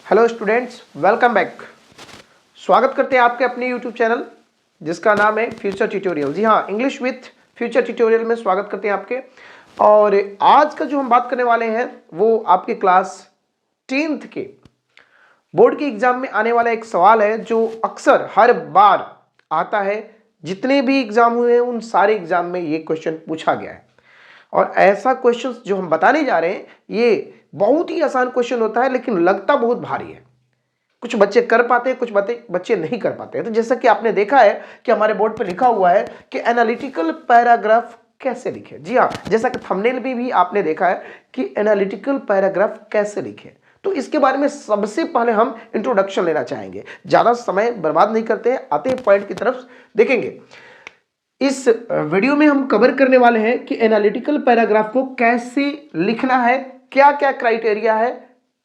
Hello students, welcome back. स्वागत करते हैं आपके अपने यूट्यूब चैनल जिसका नाम है फ्यूचर ट्यूटोरियल। जी हाँ, इंग्लिश विथ फ्यूचर ट्यूटोरियल में स्वागत करते हैं आपके। और आज का जो हम बात करने वाले हैं वो आपके क्लास 10th के बोर्ड के एग्जाम में आने वाला एक सवाल है जो अक्सर हर बार आता है। जितने भी एग्जाम हुए हैं उन सारे एग्जाम में ये क्वेश्चन पूछा गया है। और ऐसा क्वेश्चन जो हम बताने जा रहे हैं ये बहुत ही आसान क्वेश्चन होता है, लेकिन लगता बहुत भारी है। कुछ बच्चे कर पाते हैं, कुछ बच्चे नहीं कर पाते हैं। तो जैसा कि आपने देखा है कि हमारे बोर्ड पे लिखा हुआ है कि एनालिटिकल पैराग्राफ कैसे लिखे। जी हाँ, जैसा कि थंबनेल में भी आपने देखा है कि एनालिटिकल पैराग्राफ कैसे लिखे। तो इसके बारे में सबसे पहले हम इंट्रोडक्शन लेना चाहेंगे। ज्यादा समय बर्बाद नहीं करते हैं, आते हैं पॉइंट की तरफ। देखेंगे इस वीडियो में हम कवर करने वाले हैं कि एनालिटिकल पैराग्राफ को कैसे लिखना है, क्या क्या क्राइटेरिया है,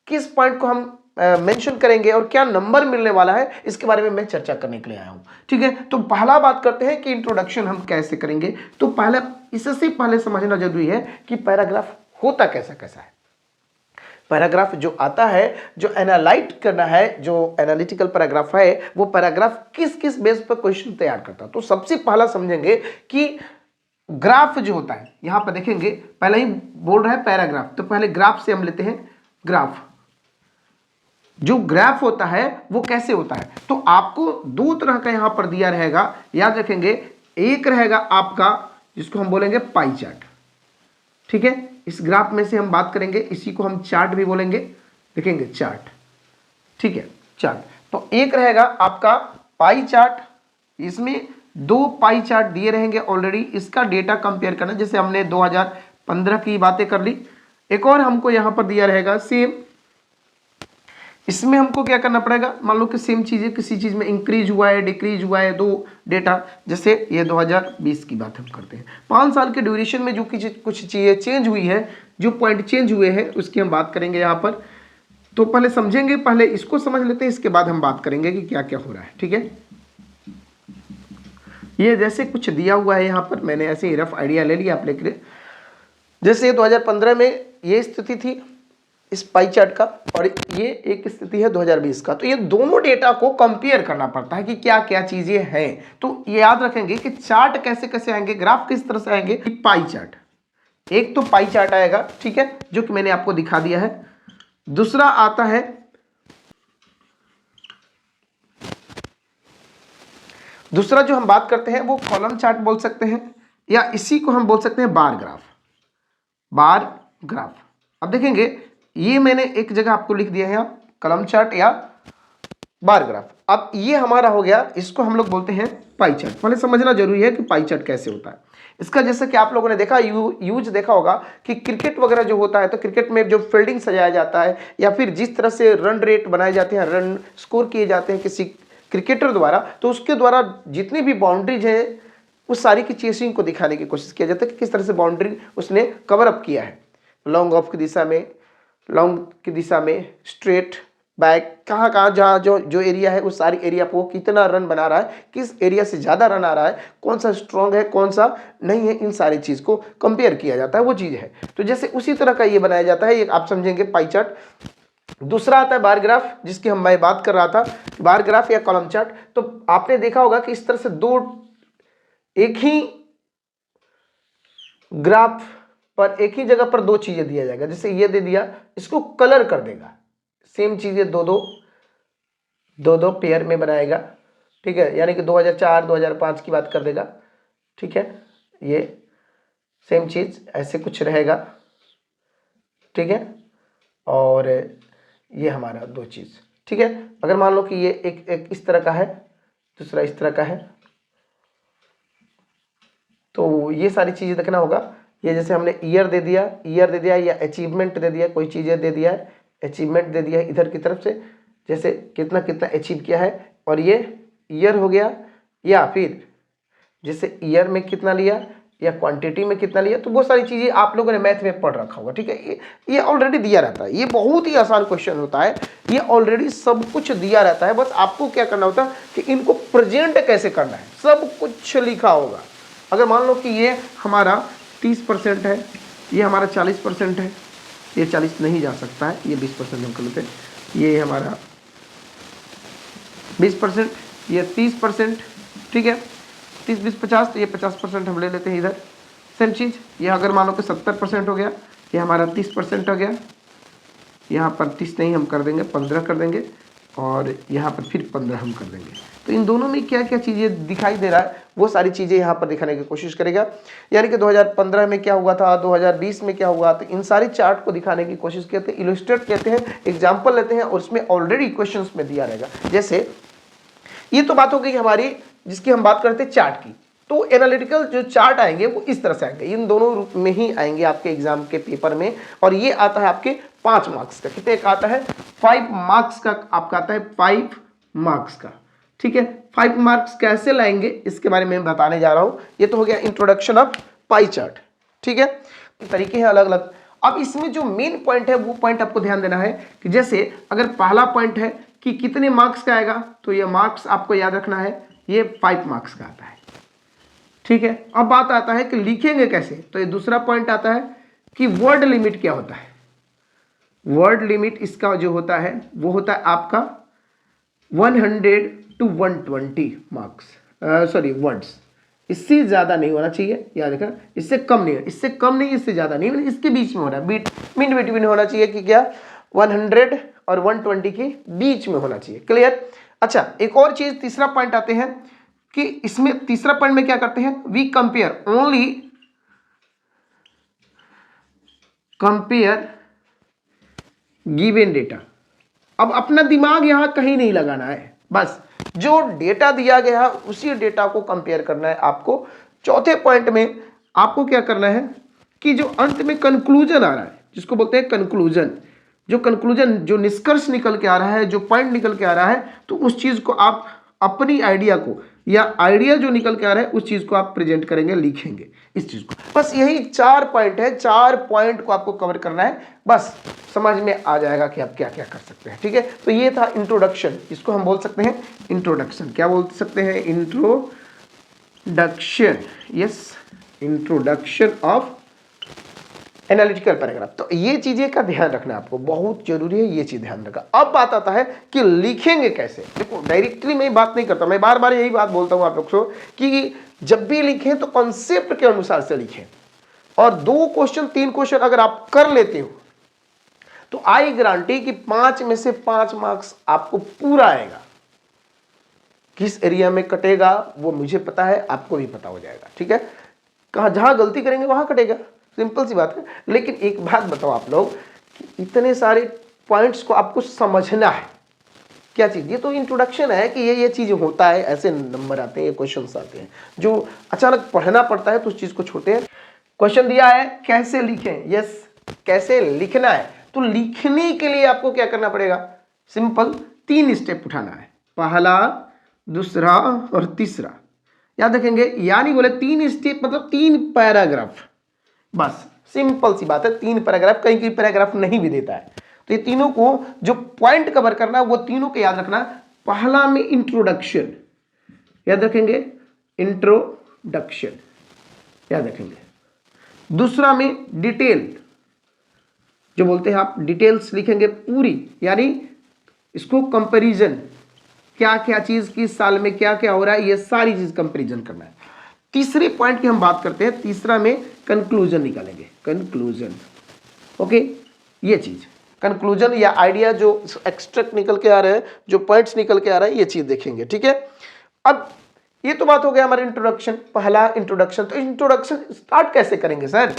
किस पॉइंट को हम मेंशन करेंगे और क्या नंबर मिलने वाला है, इसके बारे में मैं चर्चा करने के लिए आया हूं। ठीक है, तो पहला बात करते हैं कि इंट्रोडक्शन हम कैसे करेंगे। तो पहले इससे पहले समझना जरूरी है कि पैराग्राफ होता कैसा कैसा है। पैराग्राफ जो आता है, जो एनालाइट करना है, जो एनालिटिकल पैराग्राफ है, वो पैराग्राफ किस किस बेस पर क्वेश्चन तैयार करता है। तो सबसे पहला समझेंगे कि ग्राफ जो होता है, यहां पर देखेंगे पहले ही बोल रहा है पैराग्राफ, तो पहले ग्राफ से हम लेते हैं। ग्राफ जो ग्राफ होता है वो कैसे होता है, तो आपको दो तरह का यहां पर दिया रहेगा, याद रखेंगे। एक रहेगा आपका जिसको हम बोलेंगे पाई चार्ट। ठीक है, इस ग्राफ में से हम बात करेंगे, इसी को हम चार्ट भी बोलेंगे। देखेंगे चार्ट, ठीक है, चार्ट। तो एक रहेगा आपका पाई चार्ट, इसमें दो पाई चार्ट दिए रहेंगे ऑलरेडी। इसका डेटा कंपेयर करना, जैसे हमने 2015 की बातें कर ली। एक और हमको यहां पर दिया रहेगा सेम, इसमें हमको क्या करना पड़ेगा, मान लो कि सेम चीज़ है, किसी चीज़ में इंक्रीज हुआ है, डिक्रीज हुआ है, दो डेटा। जैसे ये 2020 की बात हम करते हैं, 5 साल के ड्यूरेशन में जो कुछ चीज़ें चेंज हुई है, जो पॉइंट चेंज हुए हैं उसकी हम बात करेंगे यहाँ पर। तो पहले समझेंगे, पहले इसको समझ लेते हैं, इसके बाद हम बात करेंगे कि क्या क्या हो रहा है। ठीक है, ये जैसे कुछ दिया हुआ है यहाँ पर, मैंने ऐसे ही रफ आइडिया ले लिया अपने के लिए। जैसे 2015 में ये स्थिति थी इस पाई चार्ट का, और ये एक स्थिति है 2020 का। तो ये दोनों डेटा को कंपेयर करना पड़ता है कि क्या क्या चीजें हैं। तो ये याद रखेंगे कि चार्ट कैसे कैसे आएंगे, ग्राफ किस तरह से आएंगे। पाई चार्ट, एक तो पाई चार्ट आएगा, ठीक है, जो कि मैंने आपको दिखा दिया है। दूसरा आता है, दूसरा जो हम बात करते हैं वो कॉलम चार्ट बोल सकते हैं, या इसी को हम बोल सकते हैं बार ग्राफ। बार ग्राफ, अब देखेंगे ये मैंने एक जगह आपको लिख दिया है यहाँ, कॉलम चार्ट या बार ग्राफ। अब ये हमारा हो गया, इसको हम लोग बोलते हैं पाई चार्ट। पहले समझना जरूरी है कि पाई चार्ट कैसे होता है इसका। जैसे कि आप लोगों ने देखा, यूज देखा होगा कि क्रिकेट वगैरह जो होता है, तो क्रिकेट में जो फील्डिंग सजाया जाता है, या फिर जिस तरह से रन रेट बनाए जाते हैं, रन स्कोर किए जाते हैं किसी क्रिकेटर द्वारा, तो उसके द्वारा जितनी भी बाउंड्रीज है उस सारी की चेसिंग को दिखाने की कोशिश किया जाता है कि किस तरह से बाउंड्री उसने कवर अप किया है। लॉन्ग ऑफ की दिशा में, लॉन्ग की दिशा में, स्ट्रेट बैक, कहाँ कहाँ जहाँ जो जो एरिया है उस सारी एरिया पर वो कितना रन बना रहा है, किस एरिया से ज़्यादा रन आ रहा है, कौन सा स्ट्रॉन्ग है कौन सा नहीं है, इन सारी चीज़ को कंपेयर किया जाता है, वो चीज़ है। तो जैसे उसी तरह का ये बनाया जाता है, ये आप समझेंगे पाई चार्ट। दूसरा आता है बार ग्राफ, जिसकी मैं बात कर रहा था, बार ग्राफ या कॉलम चार्ट। तो आपने देखा होगा कि इस तरह से दो एक ही ग्राफ पर एक ही जगह पर दो चीजें दिया जाएगा। जैसे ये दे दिया, इसको कलर कर देगा, सेम चीजें दो दो पेयर में बनाएगा। ठीक है, यानी कि 2004 2005 की बात कर देगा। ठीक है, ये सेम चीज ऐसे कुछ रहेगा। ठीक है, और ये हमारा दो चीज। ठीक है, अगर मान लो कि ये एक इस तरह का है, दूसरा इस तरह का है, तो ये सारी चीजें देखना होगा। ये जैसे हमने ईयर दे दिया या अचीवमेंट दे दिया, कोई चीज़ें दे दिया है, अचीवमेंट दे दिया है इधर की तरफ से, जैसे कितना कितना अचीव किया है, और ये ईयर हो गया, या फिर जैसे ईयर में कितना लिया या क्वांटिटी में कितना लिया। तो बहुत सारी चीज़ें आप लोगों ने मैथ में पढ़ रखा होगा। ठीक है, ये ऑलरेडी दिया रहता है, ये बहुत ही आसान क्वेश्चन होता है, ये ऑलरेडी सब कुछ दिया रहता है। बस आपको क्या करना होता है कि इनको प्रेजेंट कैसे करना है, सब कुछ लिखा होगा। अगर मान लो कि ये हमारा 30% है, ये हमारा 40% है, ये 40 नहीं जा सकता है, ये 20% हम कर लेते हैं। ये हमारा 20%, ये 30%, ठीक है, 30, 20, 50, तो ये 50% हम ले लेते हैं इधर। सेम चीज़ ये अगर मान लो कि 70% हो गया, ये हमारा 30% हो गया, यहाँ पर 30 नहीं हम कर देंगे 15 कर देंगे, और यहाँ पर फिर 15 हम कर देंगे। तो इन दोनों में क्या क्या चीज़ें दिखाई दे रहा है वो सारी चीज़ें यहाँ पर दिखाने की कोशिश करेगा। यानी कि 2015 में क्या हुआ था, 2020 में क्या हुआ, तो इन सारे चार्ट को दिखाने की कोशिश करते हैं, इलस्ट्रेट कहते हैं, एग्जाम्पल लेते हैं और उसमें ऑलरेडी इक्वेशंस में दिया रहेगा। जैसे ये तो बात हो गई हमारी जिसकी हम बात करते हैं चार्ट की। तो एनालिटिकल जो चार्ट आएंगे वो इस तरह से आएंगे, इन दोनों रूप में ही आएंगे आपके एग्जाम के पेपर में। और ये आता है आपके 5 मार्क्स का, कितने का आता है, 5 मार्क्स का आपका आता है, 5 मार्क्स का, ठीक है। 5 मार्क्स कैसे लाएंगे इसके बारे में मैं बताने जा रहा हूं। ये तो हो गया इंट्रोडक्शन ऑफ पाई चार्ट, ठीक है। तरीके हैं अलग अलग। अब इसमें जो मेन पॉइंट है वो पॉइंट आपको ध्यान देना है कि जैसे अगर पहला पॉइंट है कि कितने मार्क्स का आएगा, तो ये मार्क्स आपको याद रखना है, ये 5 मार्क्स का आता है, ठीक है। अब बात आता है कि लिखेंगे कैसे, तो ये दूसरा पॉइंट आता है कि वर्ड लिमिट क्या होता है। वर्ड लिमिट इसका जो होता है वो होता है आपका 100 to 120 मार्क्स, सॉरी वर्ड्स, इससे ज़्यादा नहीं होना चाहिए, याद रखना, इससे कम नहीं है, इससे कम नहीं, इससे ज़्यादा नहीं, इसके बीच में होना है, मिड बिटवीन होना चाहिए कि क्या 100 और 120 के बीच में होना चाहिए, क्लियर। अच्छा, एक और चीज़, तीसरा पॉइंट आते हैं कि इसमें तीसरा पॉइंट में क्या करते हैं, we compare only, compare given data. अब अपना दिमाग यहां कहीं नहीं लगाना है, बस जो डेटा दिया गया है उसी डेटा को कंपेयर करना है आपको। चौथे पॉइंट में आपको क्या करना है कि जो अंत में कंक्लूजन आ रहा है, जिसको बोलते हैं कंक्लूजन, जो कंक्लूजन, जो निष्कर्ष निकल के आ रहा है, जो पॉइंट निकल के आ रहा है, तो उस चीज को आप अपनी आइडिया को, या आइडिया जो निकल के आ रहा है उस चीज को आप प्रेजेंट करेंगे, लिखेंगे इस चीज को। बस यही 4 पॉइंट है, 4 पॉइंट को आपको कवर करना है, बस समझ में आ जाएगा कि आप क्या क्या कर सकते हैं, ठीक है। तो ये था इंट्रोडक्शन, इसको हम बोल सकते हैं इंट्रोडक्शन। क्या बोल सकते हैं, introduction, yes, introduction of analytical paragraph. तो ये चीजें का ध्यान रखना आपको, बहुत जरूरी है, ये चीज ध्यान रखा। अब बात आता है कि लिखेंगे कैसे। देखो डायरेक्टली मैं बात नहीं करता, मैं बार बार यही बात बोलता हूं आप लोग को कि जब भी लिखें तो कॉन्सेप्ट के अनुसार से लिखें, और 2 क्वेश्चन 3 क्वेश्चन अगर आप कर लेते हो तो आई गारंटी कि 5 में से 5 मार्क्स आपको पूरा आएगा। किस एरिया में कटेगा वो मुझे पता है, आपको भी पता हो जाएगा, ठीक है। कहां जहां गलती करेंगे वहां कटेगा, सिंपल सी बात है। लेकिन एक बात बताओ आप लोग कि इतने सारे पॉइंट्स को आपको समझना है, क्या चीज, ये तो इंट्रोडक्शन है कि ये चीज होता है, ऐसे नंबर आते हैं, ये क्वेश्चंस आते हैं, जो अचानक पढ़ना पड़ता है तो उस चीज को छोड़ते हैं। क्वेश्चन दिया है कैसे लिखें, यस, कैसे लिखना है। तो लिखने के लिए आपको क्या करना पड़ेगा, सिंपल 3 स्टेप उठाना है, पहला, दूसरा और तीसरा, याद रखेंगे। यानी बोले 3 स्टेप मतलब 3 पैराग्राफ, बस सिंपल सी बात है, 3 पैराग्राफ, कहीं कहीं पैराग्राफ नहीं भी देता है। तो ये तीनों को जो पॉइंट कवर करना है वो तीनों को याद रखना। पहला में इंट्रोडक्शन, याद रखेंगे, इंट्रोडक्शन याद रखेंगे। दूसरा में डिटेल, जो बोलते हैं आप डिटेल्स लिखेंगे पूरी, यानी इसको कंपैरिजन, क्या क्या चीज किस साल में क्या क्या हो रहा है, ये सारी चीज कंपैरिजन करना है। तीसरे पॉइंट की हम बात करते हैं, तीसरा में कंक्लूजन निकालेंगे, कंक्लूजन, ओके। ये चीज कंक्लूजन या आइडिया जो एक्सट्रैक्ट निकल के आ रहे हैं, जो पॉइंट्स निकल के आ रहा है, ये चीज देखेंगे, ठीक है। अब ये तो बात हो गया हमारे इंट्रोडक्शन, पहला इंट्रोडक्शन। तो इंट्रोडक्शन स्टार्ट कैसे करेंगे सर,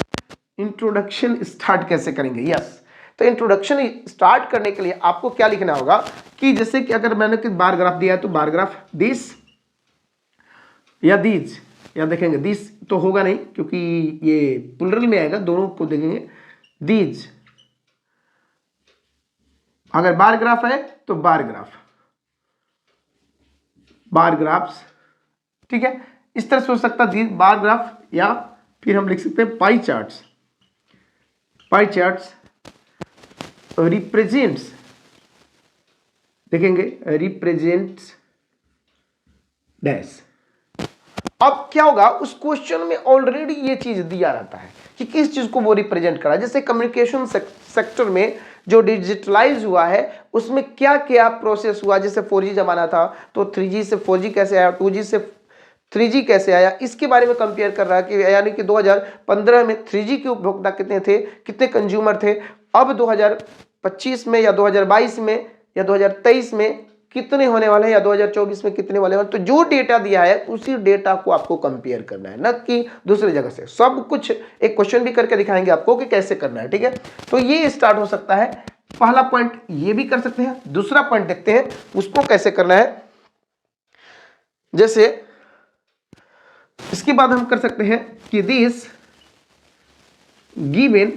इंट्रोडक्शन स्टार्ट कैसे करेंगे, यस। तो इंट्रोडक्शन स्टार्ट करने के लिए आपको क्या लिखना होगा कि जैसे कि अगर मैंने किस बार ग्राफ दिया है तो बार ग्राफ दिस या दीज, या देखेंगे दिस तो होगा नहीं क्योंकि ये प्लुरल में आएगा, दोनों को देखेंगे, दीज। अगर बार ग्राफ है तो बार ग्राफ, बार ग्राफ्स, ठीक है। इस तरह से हो सकता है बार ग्राफ, या फिर हम लिख सकते हैं pie charts. Pie charts represents, देखेंगे रिप्रेजेंट्स डैश। अब क्या होगा, उस क्वेश्चन में ऑलरेडी ये चीज दिया रहता है कि किस चीज को वो रिप्रेजेंट करा। जैसे कम्युनिकेशन सेक्टर में जो डिजिटलाइज हुआ है उसमें क्या क्या प्रोसेस हुआ। जैसे 4G जमाना था तो 3G से 4G कैसे आया, 2G से 3G कैसे आया, इसके बारे में कंपेयर कर रहा है कि यानी कि 2015 में 3G के उपभोक्ता कितने थे, कितने कंज्यूमर थे, अब 2025 में या 2022 में या 2023 में कितने होने वाले हैं या 2024 में कितने वाले हैं। तो जो डेटा दिया है उसी डेटा को आपको कंपेयर करना है, न कि दूसरी जगह से। सब कुछ एक क्वेश्चन भी करके दिखाएंगे आपको कि कैसे करना है, ठीक है। तो ये स्टार्ट हो सकता है, पहला पॉइंट ये भी कर सकते हैं। दूसरा पॉइंट देखते हैं उसको कैसे करना है। जैसे इसके बाद हम कर सकते हैं कि दिस गिवन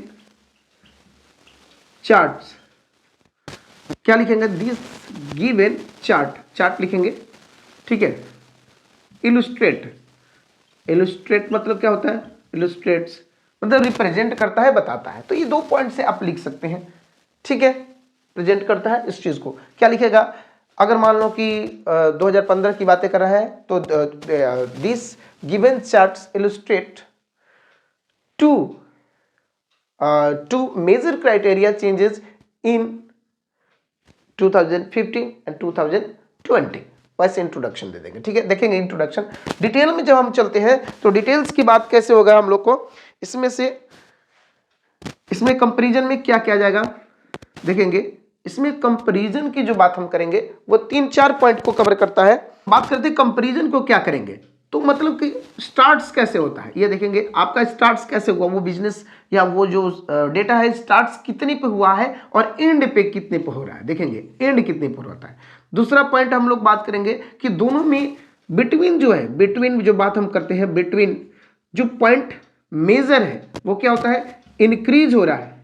चार्ट्स, क्या लिखेंगे, दिस गिवन चार्ट लिखेंगे, ठीक है। इलुस्ट्रेट मतलब क्या होता है, इलुस्ट्रेट्स मतलब रिप्रेजेंट करता है, बताता है। तो ये 2 पॉइंट से आप लिख सकते हैं, ठीक है। प्रेजेंट करता है इस चीज को, क्या लिखेगा। अगर मान लो कि 2015 की बातें कर रहा है तो this given charts illustrate two major criteria changes in 2015 and 2020। वैसे इंट्रोडक्शन दे देंगे, ठीक है। देखेंगे इंट्रोडक्शन। डिटेल में जब हम चलते हैं तो डिटेल्स की बात कैसे होगा हम लोग को, इसमें कंपैरिजन में क्या किया जाएगा देखेंगे। इसमें कंपैरिजन की जो बात हम करेंगे वो 3-4 पॉइंट को कवर करता है। बात करते हैं कंपैरिजन को क्या करेंगे, तो मतलब कि स्टार्ट्स कैसे होता है ये देखेंगे। आपका स्टार्ट्स कैसे हुआ, वो बिजनेस या वो जो डेटा है स्टार्ट्स कितने पे हुआ है और एंड पे कितने पे हो रहा है, देखेंगे एंड कितने पे होता है। दूसरा पॉइंट हम लोग बात करेंगे कि दोनों में बिटवीन जो है, बिटवीन जो बात हम करते हैं, बिटवीन जो पॉइंट मेजर है वो क्या होता है, इंक्रीज हो रहा है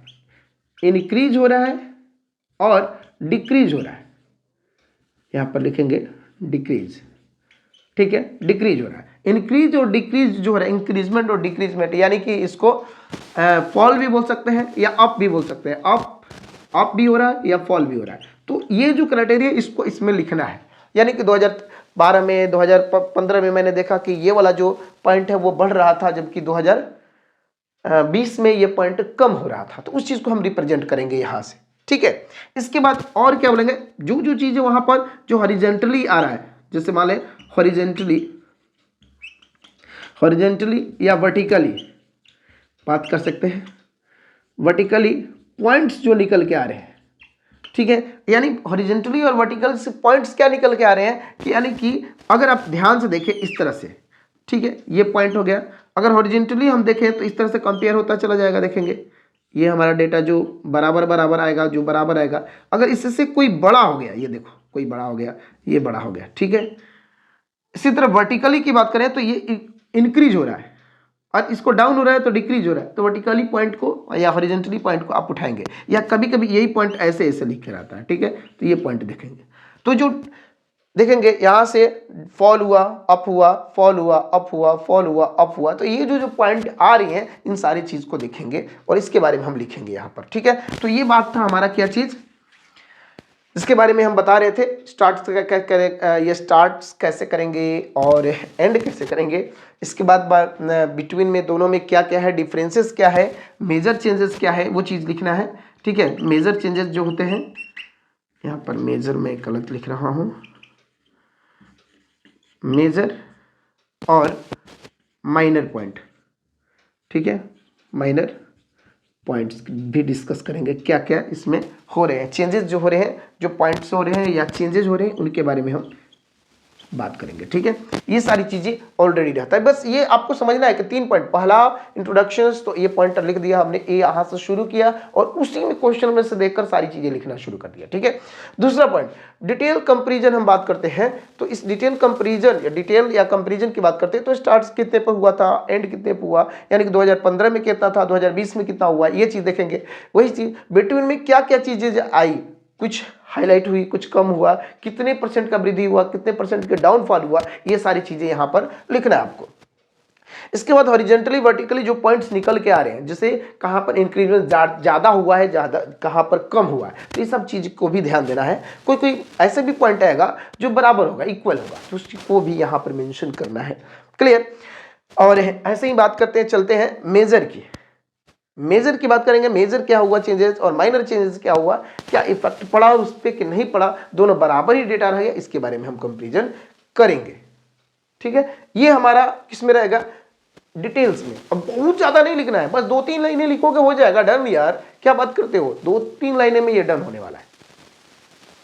और डिक्रीज हो रहा है। यहां पर लिखेंगे डिक्रीज, ठीक है, डिक्रीज हो रहा है। इंक्रीज और डिक्रीज जो हो रहा है, इंक्रीजमेंट और डिक्रीजमेंट, यानी कि इसको फॉल भी बोल सकते हैं या अप भी बोल सकते हैं। अप भी हो रहा है या फॉल भी हो रहा है। तो ये जो क्राइटेरिया इसको इसमें लिखना है। यानी कि 2012 में 2015 में मैंने देखा कि ये वाला जो पॉइंट है वो बढ़ रहा था, जबकि 2020 में ये पॉइंट कम हो रहा था। तो उस चीज को हम रिप्रेजेंट करेंगे यहां से, ठीक है। इसके बाद और क्या बोलेंगे, जो चीजें वहां पर जो हॉरिजेंटली आ रहा है, जैसे मान लें हॉरिजेंटली या वर्टिकली बात कर सकते हैं। वर्टिकली पॉइंट्स जो निकल के आ रहे हैं, ठीक है। यानी हॉरिजेंटली और वर्टिकल से पॉइंट्स क्या निकल के आ रहे हैं कि यानी कि अगर आप ध्यान से देखें इस तरह से, ठीक है, ये पॉइंट हो गया। अगर हॉरिजेंटली हम देखें तो इस तरह से कंपेयर होता चला जाएगा, देखेंगे ये हमारा डेटा जो बराबर आएगा, जो बराबर आएगा। अगर इससे कोई बड़ा हो गया, ये देखो कोई बड़ा हो गया, ये बड़ा हो गया, ठीक है। इसी तरह वर्टिकली की बात करें तो ये इंक्रीज हो रहा है और इसको डाउन हो रहा है तो डिक्रीज हो रहा है। तो वर्टिकली पॉइंट को या हॉरिजेंटली पॉइंट को आप उठाएंगे, या कभी कभी यही पॉइंट ऐसे लिख के रहता है, ठीक है। तो ये पॉइंट देखेंगे, तो जो देखेंगे यहां से फॉल हुआ, अप हुआ, फॉल हुआ, अप हुआ, फॉल हुआ, अप हुआ। तो ये जो पॉइंट आ रही हैं इन सारी चीज को देखेंगे और इसके बारे में हम लिखेंगे यहाँ पर, ठीक है। तो ये बात था हमारा क्या चीज, इसके बारे में हम बता रहे थे। स्टार्ट ये स्टार्ट्स कैसे करेंगे और एंड कैसे करेंगे। इसके बाद बिटवीन में दोनों में क्या क्या है, डिफरेंसेस क्या है, मेजर चेंजेस क्या है, वो चीज़ लिखना है, ठीक है। मेजर चेंजेस जो होते हैं, यहाँ पर मेजर में गलत लिख रहा हूँ, मेजर और माइनर पॉइंट, ठीक है। माइनर पॉइंट्स भी डिस्कस करेंगे, क्या क्या इसमें हो रहे हैं, चेंजेस जो हो रहे हैं, जो पॉइंट्स हो रहे हैं या चेंजेस हो रहे हैं, उनके बारे में हम बात करेंगे, ठीक है। ये सारी चीजें ऑलरेडी रहता है। बस ये आपको समझना है कि 3 पॉइंट, पहला इंट्रोडक्शंस, तो ये पॉइंटर लिख दिया हमने, ये यहां से शुरू किया और उसी में क्वेश्चन में से देखकर सारी चीजें लिखना शुरू कर दिया, ठीक है। दूसरा पॉइंट, डिटेल कंपैरिजन हम बात करते हैं। तो इस डिटेल कंपैरिजन या डिटेल या कंपैरिजन की बात करते हैं तो स्टार्ट्स कितने पर हुआ था, एंड कितने पर हुआ, यानी कि 2015 में कितना था, 2020 में कितना हुआ, ये चीज देखेंगे। वही चीज बिटवीन में क्या क्या चीजें आई, कुछ हाईलाइट हुई, कुछ कम हुआ, कितने परसेंट का वृद्धि हुआ, कितने परसेंट के डाउनफॉल हुआ, ये सारी चीजें यहां पर लिखना है आपको। इसके बाद हॉरिजेंटली वर्टिकली जो पॉइंट्स निकल के आ रहे हैं, जैसे कहां पर इंक्रीजमेंट ज्यादा हुआ है, ज्यादा कहां पर कम हुआ है, तो ये सब चीज को भी ध्यान देना है। कोई ऐसे भी पॉइंट आएगा जो बराबर होगा, इक्वल होगा, तो उसको भी यहां पर मेंशन करना है। क्लियर। और ऐसे ही बात करते हैं, चलते हैं मेजर की। मेजर की बात करेंगे, मेजर क्या हुआ चेंजेस और माइनर चेंजेस क्या हुआ, क्या इफेक्ट पड़ा उस पर कि नहीं पड़ा, दोनों बराबर ही डेटा रहेगा, इसके बारे में हम कंपेरिजन करेंगे। ठीक है, ये हमारा किसमें रहेगा, डिटेल्स में। अब बहुत ज्यादा नहीं लिखना है, बस 2-3 लाइनें लिखोगे हो जाएगा डन। यार क्या बात करते हो, 2-3 लाइनें में ये डन होने वाला है।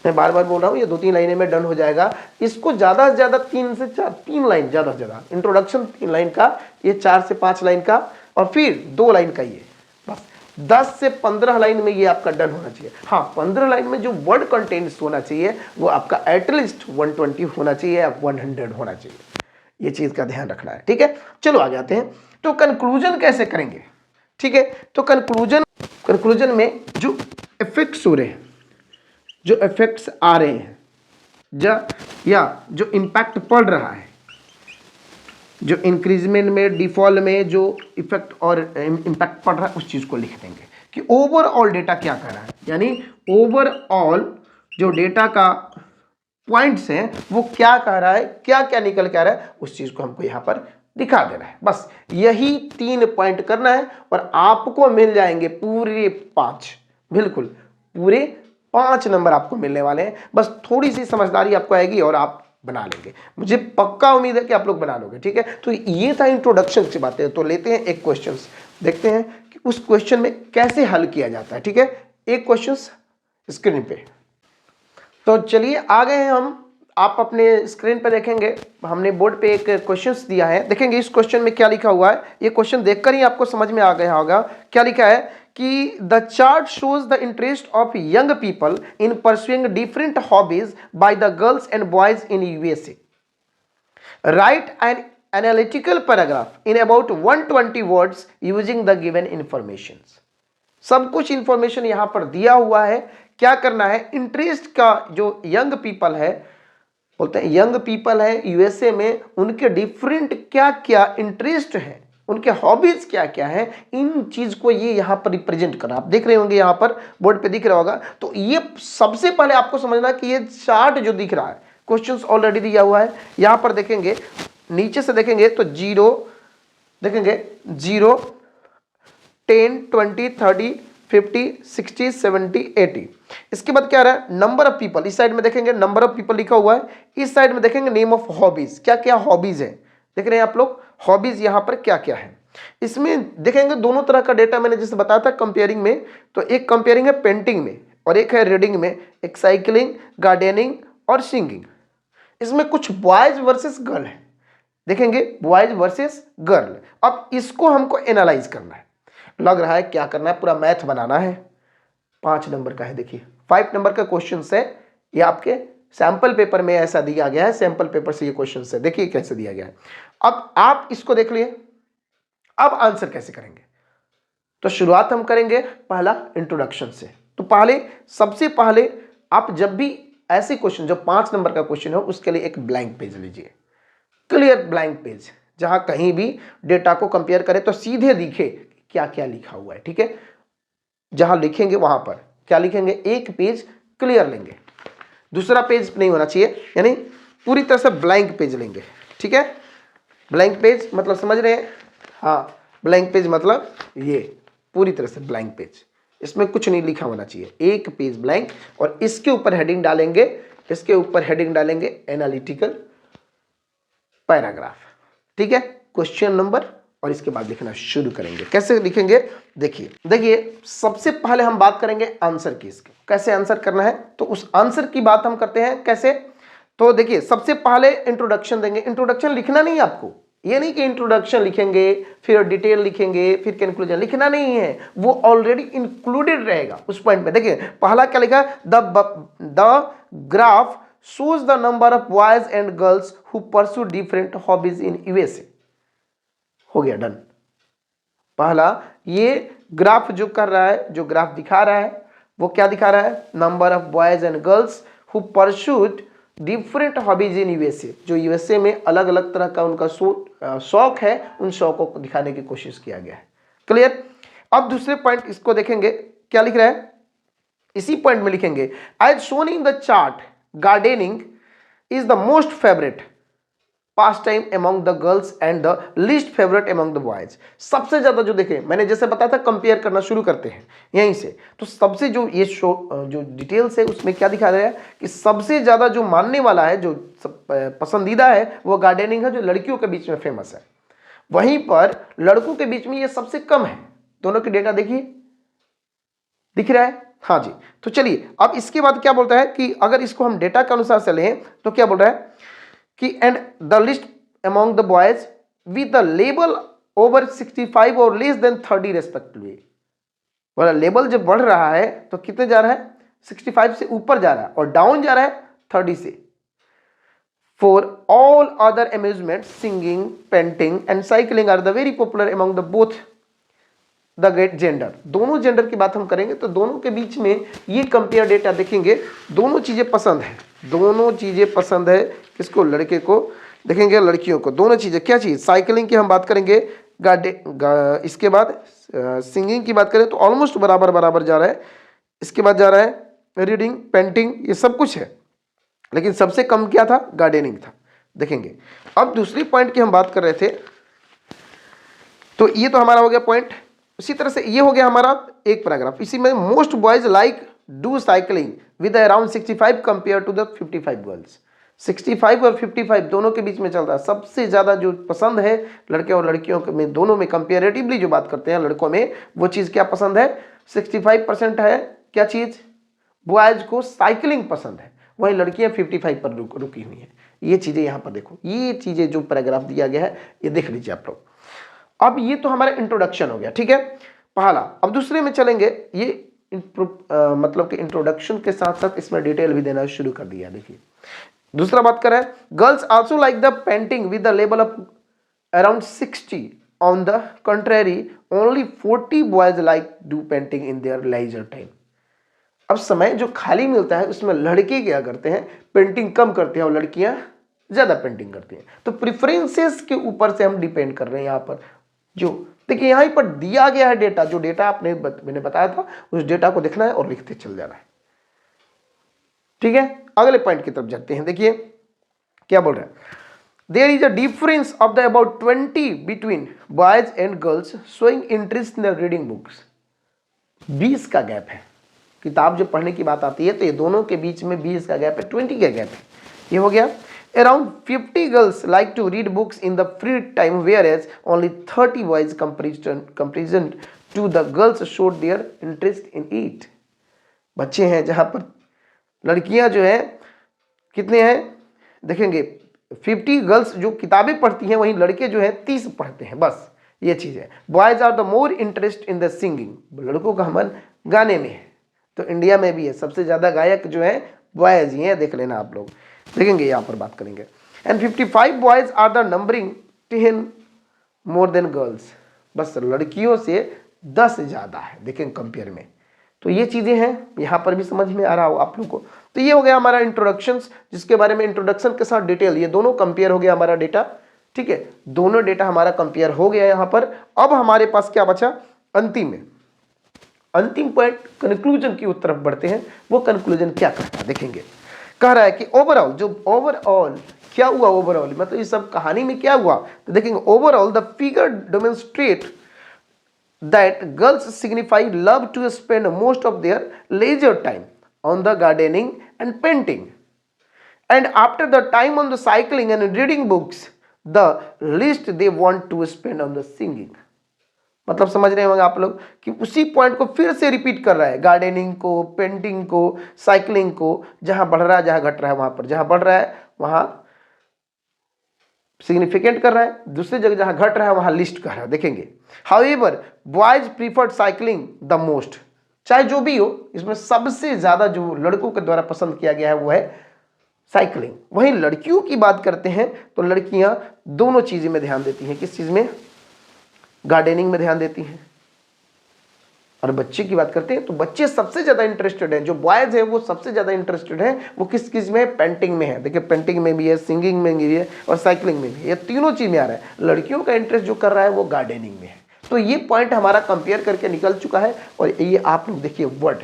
मैं बार बार बोल रहा हूं, ये 2-3 लाइनें में डन हो जाएगा। इसको ज्यादा से ज्यादा 3 से 4, 3 लाइन ज्यादा से ज्यादा, इंट्रोडक्शन 3 लाइन का, ये 4 से 5 लाइन का, और फिर 2 लाइन का, ये बस 10 से 15 लाइन में ये आपका डन होना चाहिए। हाँ, 15 लाइन में जो वर्ड कंटेंट्स होना चाहिए वो आपका एटलीस्ट 120 होना चाहिए या 100 होना चाहिए, ये चीज का ध्यान रखना है। ठीक है, चलो आगे आते हैं। तो कंक्लूजन कैसे करेंगे, ठीक है, तो कंक्लूजन में जो इफेक्ट्स हो रहे हैं, जो इफेक्ट्स आ रहे हैं, या जो इम्पैक्ट पड़ रहा है, जो इंक्रीजमेंट में, डिफॉल्ट में जो इफेक्ट और इम्पैक्ट पड़ रहा है, उस चीज को लिख देंगे कि ओवरऑल डेटा क्या कर रहा है, यानी ओवरऑल जो डेटा का पॉइंट्स हैं वो क्या कह रहा है, क्या क्या निकल के आ रहा है, उस चीज को हमको यहां पर दिखा देना है। बस यही 3 पॉइंट करना है और आपको मिल जाएंगे पूरे 5, बिल्कुल पूरे 5 नंबर आपको मिलने वाले हैं। बस थोड़ी सी समझदारी आपको आएगी और आप बना लेंगे, मुझे पक्का उम्मीद है कि आप लोग बना लोगे। ठीक है, तो ये था इंट्रोडक्शन से बातें। तो लेते हैं एक क्वेश्चन, देखते हैं कि उस क्वेश्चन में कैसे हल किया जाता है। ठीक है, एक क्वेश्चन स्क्रीन पे, तो चलिए आ गए हैं हम। आप अपने स्क्रीन पर देखेंगे, हमने बोर्ड पे एक क्वेश्चंस दिया है, देखेंगे इस क्वेश्चन में क्या लिखा हुआ है। ये क्वेश्चन देखकर ही आपको समझ में आ गया होगा क्या लिखा है कि the chart shows the interest of young people in pursuing different hobbies by the girls and boys in USA. Right an analytical paragraph in about 120 words using the given information. सब कुछ इंफॉर्मेशन यहां पर दिया हुआ है। क्या करना है, इंटरेस्ट का जो यंग पीपल है, बोलते हैं यंग पीपल है यूएसए में, उनके डिफरेंट क्या क्या इंटरेस्ट है, उनके हॉबीज क्या क्या है, इन चीज को ये यहां पर रिप्रेजेंट करना। आप देख रहे होंगे यहां पर बोर्ड पे दिख रहा होगा। तो ये सबसे पहले आपको समझना कि ये चार्ट जो दिख रहा है, क्वेश्चंस ऑलरेडी दिया हुआ है। यहां पर देखेंगे, नीचे से देखेंगे तो 0 देखेंगे, 0, 10, 20, 30, 50, 60, 70, 80। इसके बाद क्या आ रहा है, नंबर ऑफ पीपल। इस साइड में देखेंगे नंबर ऑफ पीपल लिखा हुआ है, इस साइड में देखेंगे नेम ऑफ हॉबीज, क्या क्या हॉबीज है, देख रहे हैं आप लोग हॉबीज यहां पर क्या क्या है। इसमें देखेंगे दोनों तरह का डेटा मैंने जैसे बताया था कंपेयरिंग में, तो एक कंपेयरिंग है पेंटिंग में और एक है रीडिंग में, एक साइकिलिंग, गार्डनिंग और सिंगिंग। इसमें कुछ बॉयज वर्सेस गर्ल है, देखेंगे बॉयज वर्सेस गर्ल। अब इसको हमको एनालाइज करना है, लग रहा है क्या करना है, पूरा मैथ बनाना है। 5 नंबर का है, देखिए 5 नंबर का क्वेश्चन है, ये आपके सैंपल पेपर में ऐसा दिया गया है, सैंपल पेपर से ये क्वेश्चन है, देखिए कैसे दिया गया है। अब आप इसको देख लिए, अब आंसर कैसे करेंगे, तो शुरुआत हम करेंगे पहला इंट्रोडक्शन से। तो पहले सबसे पहले आप जब भी ऐसे क्वेश्चन, जो 5 नंबर का क्वेश्चन हो, उसके लिए एक ब्लैंक पेज लीजिए, क्लियर ब्लैंक पेज, जहां कहीं भी डेटा को कंपेयर करें तो सीधे दिखे क्या क्या लिखा हुआ है। ठीक है, जहां लिखेंगे वहां पर क्या लिखेंगे, एक पेज क्लियर लेंगे, दूसरा पेज नहीं होना चाहिए, यानी पूरी तरह से ब्लैंक पेज लेंगे। ठीक है, ब्लैंक पेज मतलब समझ रहे हैं, हाँ ब्लैंक पेज मतलब ये पूरी तरह से ब्लैंक पेज, इसमें कुछ नहीं लिखा होना चाहिए, एक पेज ब्लैंक। और इसके ऊपर हेडिंग डालेंगे, इसके ऊपर हेडिंग डालेंगे एनालिटिकल पैराग्राफ। ठीक है, क्वेश्चन नंबर, और इसके बाद लिखना शुरू करेंगे। कैसे लिखेंगे, देखिए सबसे पहले हम बात करेंगे आंसर की, इसके कैसे आंसर करना है। तो उस आंसर की बात हम करते हैं कैसे, तो देखिए सबसे पहले इंट्रोडक्शन देंगे। इंट्रोडक्शन लिखना नहीं है आपको, ये नहीं कि इंट्रोडक्शन लिखेंगे फिर डिटेल लिखेंगे फिर कंक्लूजन, लिखना नहीं है, वो ऑलरेडी इंक्लूडेड रहेगा उस पॉइंट में। देखिए पहला क्या लिखा है, the graph shows the number of boys and girls who pursue different hobbies in USA। हो गया डन। पहला ये ग्राफ जो कर रहा है, जो ग्राफ दिखा रहा है वो क्या दिखा रहा है, number of boys and girls who pursued different hobbies in USA, जो यूएसए में अलग अलग तरह का उनका शौक है, उन शौकों को दिखाने की कोशिश किया गया है। क्लियर। अब दूसरे पॉइंट इसको देखेंगे, क्या लिख रहा है, इसी पॉइंट में लिखेंगे as shown in the chart gardening is the most favourite pastime among the girls and the least favourite among the boys. सबसे ज्यादा जो देखें, मैंने जैसे बताया था कंपेयर करना शुरू करते हैं यहीं से, तो सबसे जो ये शो जो डिटेल्स है उसमें क्या दिखा रहा है कि सबसे ज्यादा जो मानने वाला है, जो पसंदीदा है, वो गार्डनिंग है, जो लड़कियों के बीच में फेमस है। वहीं पर लड़कों के बीच में ये सबसे कम है। दोनों के डेटा देखिए, दिख रहा है? हाँ जी। तो चलिए अब इसके बाद क्या बोलता है कि अगर इसको हम डेटा के अनुसार से लें तो क्या बोल रहा है कि and the list among the boys with the level over 65 और लेस देन 30 रेस्पेक्टिवली। बोला लेवल जब बढ़ रहा है तो कितने जा रहा है? 65 से ऊपर जा रहा है और डाउन जा रहा है 30 से। For all other amusements, singing, painting and cycling are the very popular among the both the great gender। दोनों जेंडर की बात हम करेंगे तो दोनों के बीच में ये कंपेयर डेटा देखेंगे, दोनों चीजें पसंद है, दोनों चीजें पसंद है। किसको? लड़के को। देखेंगे लड़कियों को दोनों चीजें। क्या चीज? साइकिलिंग की हम बात करेंगे, इसके बाद सिंगिंग की बात करें तो ऑलमोस्ट बराबर बराबर जा रहा है। इसके बाद जा रहा है रीडिंग, पेंटिंग, ये सब कुछ है, लेकिन सबसे कम क्या था? गार्डनिंग था। देखेंगे अब दूसरी पॉइंट की हम बात कर रहे थे, तो ये तो हमारा हो गया पॉइंट। उसी तरह से ये हो गया हमारा एक पैराग्राफ। इसी में most boys like do cycling with around 65 compare to the 55 girls. 65 और 55 दोनों के बीच में चल रहा है। सबसे ज्यादा जो पसंद है लड़के और लड़कियों में, दोनों में कंपेरेटिवली जो बात करते हैं लड़कों में, वो चीज क्या पसंद है? 65% है क्या चीज? बॉयज को साइकिलिंग पसंद है, वही लड़कियां 55 पर रुकी हुई हैं। ये चीजें यहां पर देखो, ये चीजें जो पैराग्राफ दिया गया है ये देख लीजिए आप लोग। अब ये तो हमारा इंट्रोडक्शन हो गया, ठीक है, पहला। अब दूसरे में चलेंगे। ये मतलब कि इंट्रोडक्शन के साथ साथ इसमें डिटेल भी देना शुरू कर दिया। देखिए दूसरा बात करें, girls also like the painting with the level of around 60। On the contrary only 40 boys like do painting in their leisure time. अब समय जो खाली मिलता है उसमें लड़के क्या करते हैं? पेंटिंग कम करते हैं और लड़कियां ज्यादा पेंटिंग करती हैं। तो प्रेफरेंसेस के ऊपर से हम डिपेंड कर रहे हैं यहाँ पर। जो देखिए यहाँ पर दिया गया है डेटा, जो डेटा मैंने बताया था उस डेटा को देखना है और लिखते चल जाना है, ठीक है। अगले पॉइंट की तरफ जाते हैं। देखिए क्या बोल रहे हैं, there is a difference of the about 20 between boys and girls showing interest in the reading books. 20 का गैप है। किताब जो पढ़ने की बात आती है तो ये दोनों के बीच में 20 का गैप है, 20 का गैप है। ये हो गया। Around 50 girls like to read books in the free time, whereas only 30 boys comparison to the girls showed their interest in it। बच्चे हैं जहां पर लड़कियां जो है कितने हैं? देखेंगे 50 गर्ल्स जो किताबें पढ़ती हैं, वहीं लड़के जो है 30 पढ़ते हैं, बस ये चीज है। Boys are the more interest in the singing. लड़कों का मन गाने में है, तो इंडिया में भी है, सबसे ज्यादा गायक जो है बॉयज ही हैं, देख लेना आप लोग। देखेंगे यहाँ पर बात करेंगे। And 55 boys are the numbering 10 more than girls. बस लड़कियों से 10 ज्यादा है, देखें कंपेयर में। तो ये चीजें हैं, यहाँ पर भी समझ में आ रहा हो आप लोग को। तो ये हो गया हमारा इंट्रोडक्शन, जिसके बारे में इंट्रोडक्शन के साथ डिटेल, ये दोनों कंपेयर हो गया हमारा डेटा, ठीक है। दोनों डेटा हमारा कंपेयर हो गया यहाँ पर। अब हमारे पास क्या बचा? अंतिम में अंतिम पॉइंट कंक्लूजन की तरफ बढ़ते हैं। वो कंक्लूजन क्या कहता है देखेंगे। कह रहा है कि ओवरऑल, जो ओवरऑल क्या हुआ, ओवरऑल मतलब इस सब कहानी में क्या हुआ, तो देखेंगे overall the figure demonstrate that girls signify love to spend most of their leisure time on the gardening and painting and after the time on the cycling and reading books the list they want to spend on the singing. मतलब समझ रहे होंगे आप लोग कि उसी point को फिर से रिपीट कर रहा है, गार्डनिंग को, पेंटिंग को, साइकिलिंग को। जहां बढ़ रहा है, जहां घट रहा है वहां पर, जहां बढ़ रहा है वहां सिग्निफिकेंट कर रहा है, दूसरी जगह जहां घट रहा है वहां लिस्ट कर रहा है। देखेंगे however boys preferred cycling the most. चाहे जो भी हो, इसमें सबसे ज्यादा जो लड़कों के द्वारा पसंद किया गया है वो है साइकिलिंग। वहीं लड़कियों की बात करते हैं तो लड़कियां दोनों चीजें में ध्यान देती हैं। किस चीज में? गार्डनिंग में ध्यान देती हैं। और बच्चे की बात करते हैं तो बच्चे सबसे ज्यादा इंटरेस्टेड हैं, जो बॉयज हैं वो सबसे ज्यादा इंटरेस्टेड हैं, वो किस चीज में? पेंटिंग में है। देखिए पेंटिंग में भी है, सिंगिंग में भी है और साइकिलिंग में भी है। ये तीनों चीज में आ रहा है। लड़कियों का इंटरेस्ट जो कर रहा है वो गार्डनिंग में है। तो ये पॉइंट हमारा कंपेयर करके निकल चुका है। और ये आप लोग देखिए वर्ड,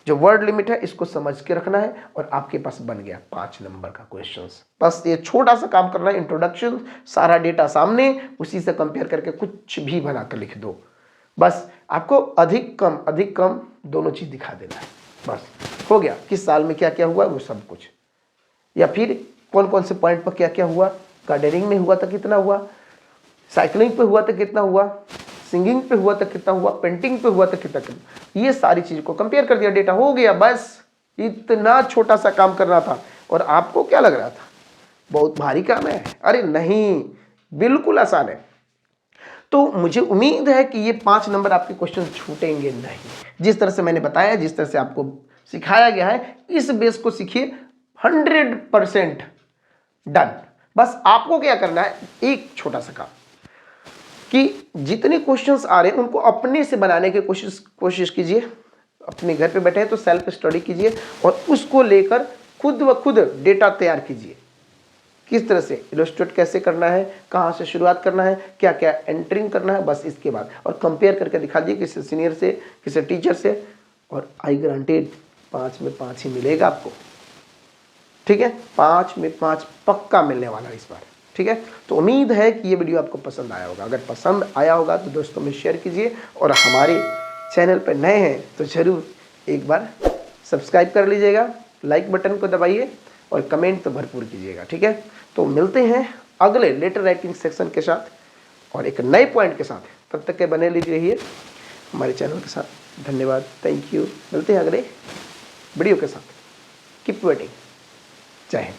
जो वर्ड लिमिट है इसको समझ के रखना है और आपके पास बन गया 5 नंबर का क्वेश्चन। बस ये छोटा सा काम करना है, इंट्रोडक्शन, सारा डेटा सामने, उसी से कंपेयर करके कुछ भी बनाकर लिख दो। बस आपको अधिक कम दोनों चीज दिखा देना है, बस हो गया। किस साल में क्या क्या हुआ वो सब कुछ, या फिर कौन कौन से पॉइंट पर क्या क्या हुआ, गार्डनिंग में हुआ तो कितना हुआ, साइकिलिंग पे हुआ तो कितना हुआ, सिंगिंग पे हुआ तो कितना हुआ, पेंटिंग पे हुआ तो कितना, ये सारी चीज को कंपेयर कर दिया, डेटा हो गया। बस इतना छोटा सा काम करना था। और आपको क्या लग रहा था बहुत भारी काम है? अरे नहीं, बिल्कुल आसान है। तो मुझे उम्मीद है कि ये 5 नंबर आपके क्वेश्चन छूटेंगे नहीं। जिस तरह से मैंने बताया, जिस तरह से आपको सिखाया गया है, इस बेस को सीखिए, 100% डन। बस आपको क्या करना है, एक छोटा सा काम, कि जितने क्वेश्चंस आ रहे हैं उनको अपने से बनाने की कोशिश कीजिए। अपने घर पे बैठे हैं तो सेल्फ स्टडी कीजिए और उसको लेकर खुद व खुद डेटा तैयार कीजिए। किस तरह से इलस्ट्रेट कैसे करना है, कहाँ से शुरुआत करना है, क्या क्या एंटरिंग करना है, बस इसके बाद और कंपेयर करके दिखा दिए किसी सीनियर से, किसी टीचर से, और आई ग्रांटेड 5 में 5 ही मिलेगा आपको। ठीक है, 5 में 5 पक्का मिलने वाला है इस बार। ठीक है, तो उम्मीद है कि ये वीडियो आपको पसंद आया होगा। अगर पसंद आया होगा तो दोस्तों में शेयर कीजिए, और हमारे चैनल पर नए हैं तो ज़रूर एक बार सब्सक्राइब कर लीजिएगा, लाइक बटन को दबाइए और कमेंट तो भरपूर कीजिएगा। ठीक है, तो मिलते हैं अगले लेटर राइटिंग सेक्शन के साथ और एक नए पॉइंट के साथ। तब तक के बने रहिए हमारे चैनल के साथ। धन्यवाद, थैंक यू। मिलते हैं अगले वीडियो के साथ। Keep waiting. जय हिंद।